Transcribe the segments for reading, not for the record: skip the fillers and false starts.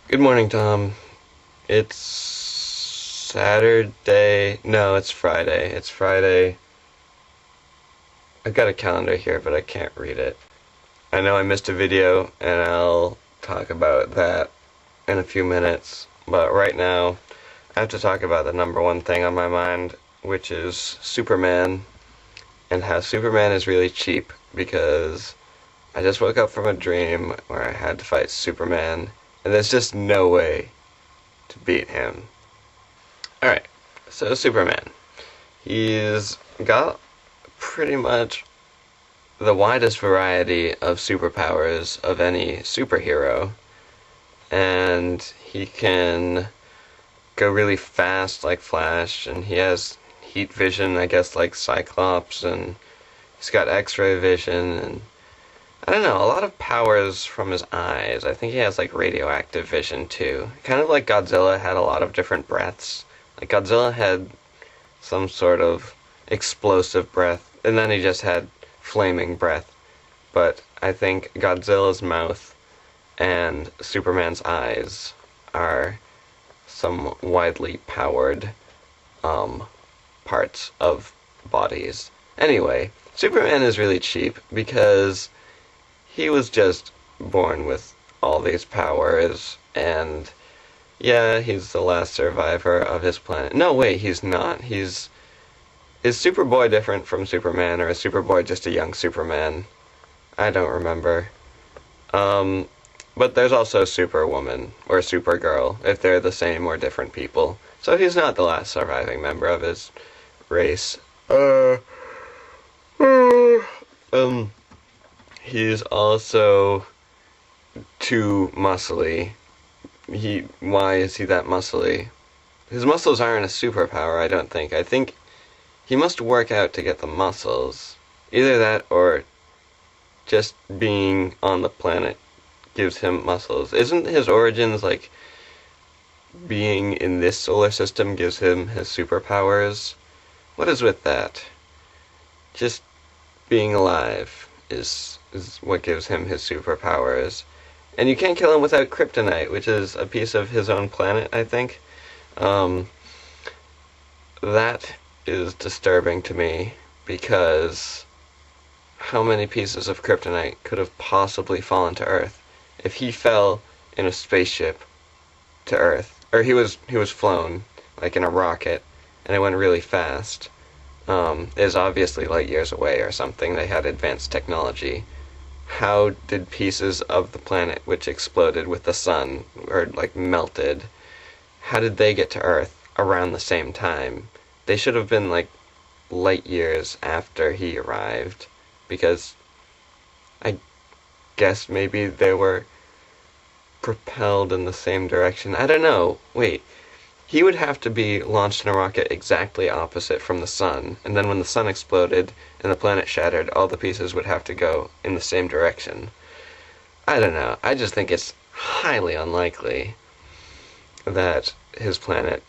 Good morning, Tom. It's Saturday. No, it's Friday. It's Friday. I've got a calendar here, but I can't read it. I know I missed a video, and I'll talk about that in a few minutes. But right now, I have to talk about the number one thing on my mind, which is Superman, and how Superman is really cheap because I just woke up from a dream where I had to fight Superman, and there's just no way to beat him. Alright, so Superman. He's got pretty much the widest variety of superpowers of any superhero, and he can go really fast like Flash, and he has heat vision, I guess, like Cyclops, and he's got X-ray vision, and I don't know, a lot of powers from his eyes. I think he has like radioactive vision too. Kind of like Godzilla had a lot of different breaths. Like Godzilla had some sort of explosive breath, and then he just had flaming breath. But I think Godzilla's mouth and Superman's eyes are some widely powered parts of bodies. Anyway, Superman is really cheap because he was just born with all these powers, and yeah, he's the last survivor of his planet. No, wait, he's not. Is Superboy different from Superman, or is Superboy just a young Superman? I don't remember. But there's also Superwoman, or Supergirl, if they're the same or different people. So he's not the last surviving member of his race. He's also too muscly. Why is he that muscly? His muscles aren't a superpower, I don't think. I think he must work out to get the muscles. Either that or just being on the planet gives him muscles. Isn't his origins like being in this solar system gives him his superpowers? What is with that? Just being alive is what gives him his superpowers. And you can't kill him without kryptonite, which is a piece of his own planet, I think. That is disturbing to me, because how many pieces of kryptonite could have possibly fallen to Earth? If he fell in a spaceship to Earth, or he was flown, like in a rocket, and it went really fast, is obviously light years away or something. They had advanced technology. How did pieces of the planet which exploded with the sun, or like melted, how did they get to Earth around the same time? They should have been like light years after he arrived, because I guess maybe they were propelled in the same direction. I don't know. Wait. He would have to be launched in a rocket exactly opposite from the sun, and then when the sun exploded and the planet shattered, all the pieces would have to go in the same direction. I don't know. I just think it's highly unlikely that his planet,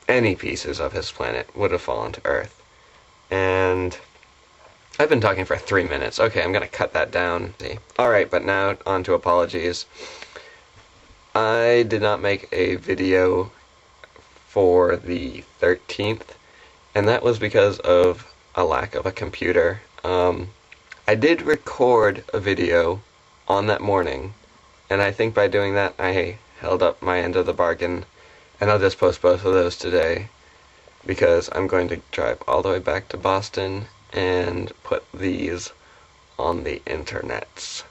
any pieces of his planet, would have fallen to Earth. And I've been talking for 3 minutes. Okay, I'm gonna cut that down. Alright, but now on to apologies. I did not make a video for the 13th, and that was because of a lack of a computer. I did record a video on that morning, and I think by doing that I held up my end of the bargain, and I'll just post both of those today, because I'm going to drive all the way back to Boston and put these on the internets.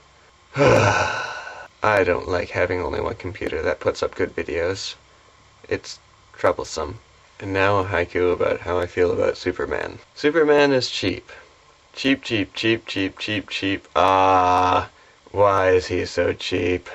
I don't like having only one computer that puts up good videos. It's troublesome. And now a haiku about how I feel about Superman. Superman is cheap. Cheap, cheap, cheap, cheap, cheap, cheap. Ah, why is he so cheap?